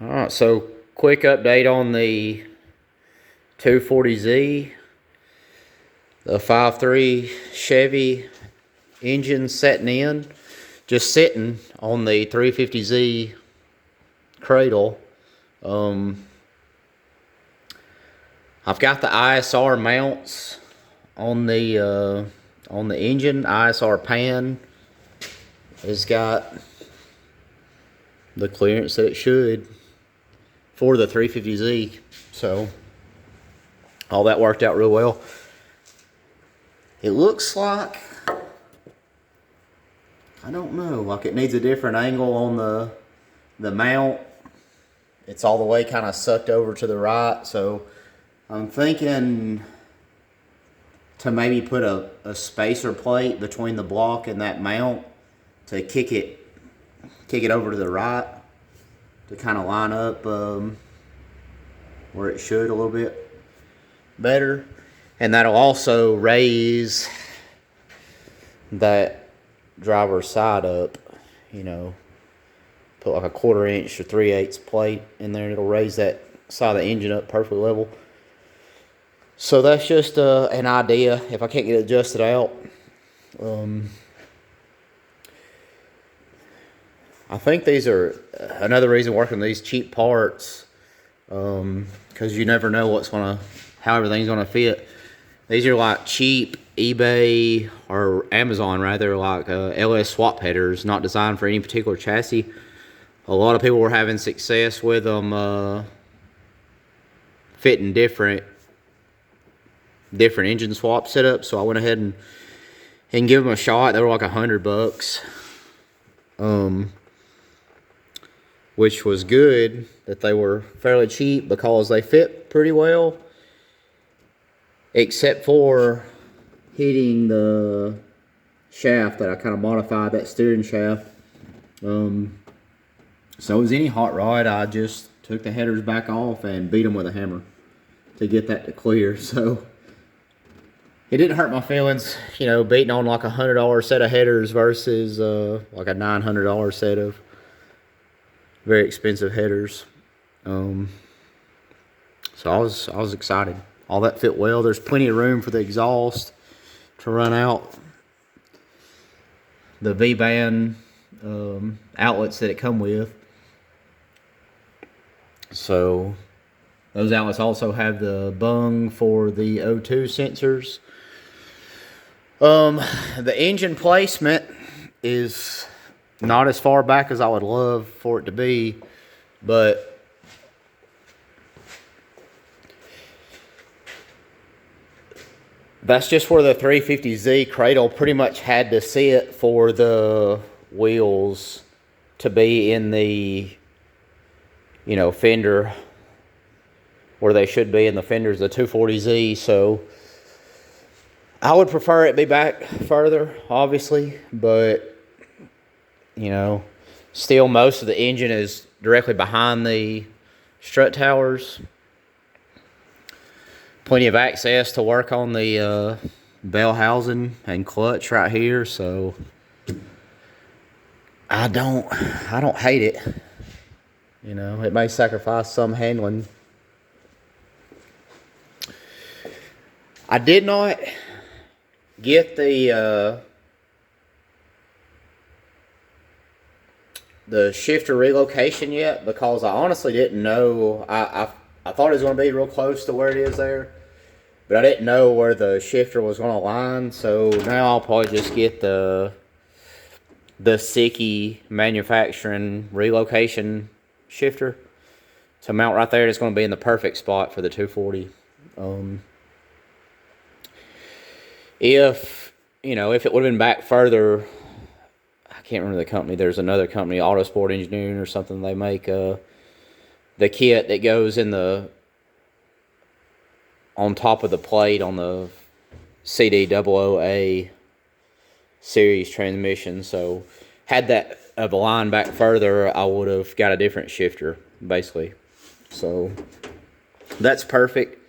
Alright, so quick update on the 240Z, the 5.3 Chevy engine setting in, just sitting on the 350Z cradle. I've got the ISR mounts on the engine. ISR pan has got the clearance that it should for the 350Z, so all that worked out real well. It looks like, I don't know, like it needs a different angle on the mount. It's all the way kind of sucked over to the right, so I'm thinking to maybe put a spacer plate between the block and that mount to kick it over to the right to kind of line up where it should a little bit better. And that'll also raise that driver's side up, you know, put like a 1/4 inch or 3/8 plate in there, and it'll raise that side of the engine up perfectly level. So that's just an idea if I can't get it adjusted out. I think these are another reason working these cheap parts, because you never know how everything's gonna fit. These are like cheap eBay or Amazon, right? They're like LS swap headers, not designed for any particular chassis. A lot of people were having success with them fitting different engine swap setups, so I went ahead and give them a shot. They were like $100, which was good that they were fairly cheap because they fit pretty well, except for hitting the shaft that I kind of modified, that steering shaft. So as any hot rod, I just took the headers back off and beat them with a hammer to get that to clear. So it didn't hurt my feelings, you know, beating on like $100 set of headers versus like a $900 set of very expensive headers. So I was excited. All that fit well. There's plenty of room for the exhaust to run out. The V-band outlets that it come with. So those outlets also have the bung for the O2 sensors. The engine placement is not as far back as I would love for it to be, but that's just where the 350Z cradle pretty much had to sit for the wheels to be in the, you know, fender where they should be in the fenders of the 240Z. So I would prefer it be back further, obviously, but you know, still most of the engine is directly behind the strut towers. Plenty of access to work on the bell housing and clutch right here, so I don't hate it. You know, it may sacrifice some handling. I did not get the shifter relocation yet because I honestly didn't know. I thought it was going to be real close to where it is there, but I didn't know where the shifter was going to line. So now I'll probably just get the Sicky manufacturing relocation shifter to mount right there. It's going to be in the perfect spot for the 240. If it would have been back further, I can't remember the company. There's another company, Autosport Engineering or something. They make the kit that goes in on top of the plate on the CD00A series transmission. So had that of a line back further, I would have got a different shifter, basically. So that's perfect.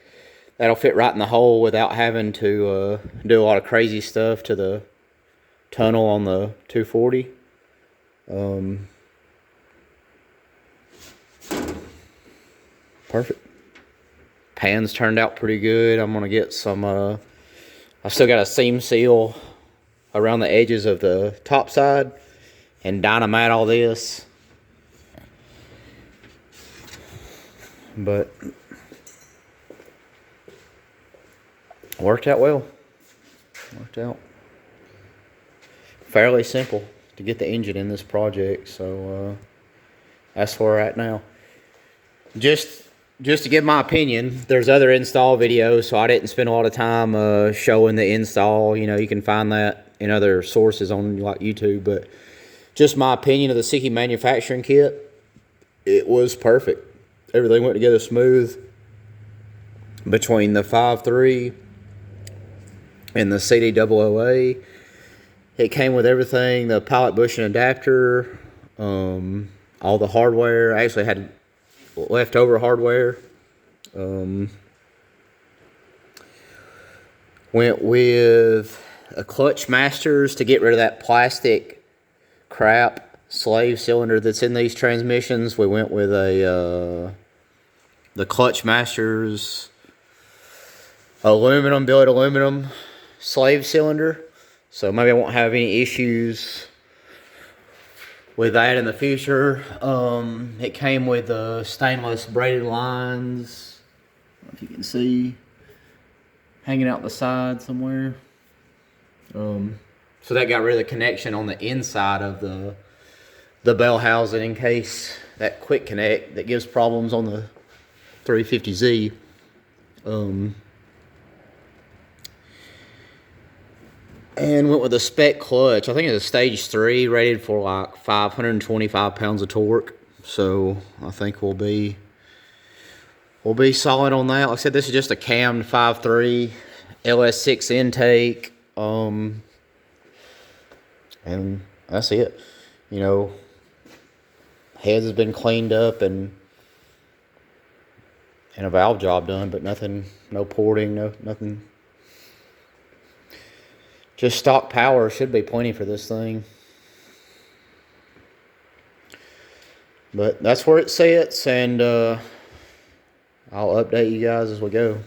That'll fit right in the hole without having to do a lot of crazy stuff to the tunnel on the 240. perfect. Pans turned out pretty good. I'm gonna get some. I still got a seam seal around the edges of the top side and dynamite all this. But worked out well. Worked out fairly simple to get the engine in this project. So that's where we're at now. Just to give my opinion, there's other install videos, so I didn't spend a lot of time showing the install. You know, you can find that in other sources on like YouTube, but just my opinion of the Siki manufacturing kit, it was perfect. Everything went together smooth between the 5.3 and the CD000A. It came with everything, the pilot bushing adapter, all the hardware. I actually had leftover hardware. Went with a clutch masters to get rid of that plastic crap slave cylinder that's in these transmissions. We went with the clutch masters aluminum, billet aluminum slave cylinder. So maybe I won't have any issues with that in the future. It came with stainless braided lines. I don't know if you can see, hanging out the side somewhere. So that got rid of the connection on the inside of the bell housing in case that quick connect that gives problems on the 350Z. And went with a spec clutch. I think it's a stage 3, rated for like 525 pounds of torque. So I think we'll be solid on that. Like I said, this is just a cammed 5.3 LS6 intake. And that's it. You know, heads has been cleaned up and a valve job done, but nothing, no porting, nothing. Just stock power should be plenty for this thing. But that's where it sits, and I'll update you guys as we go.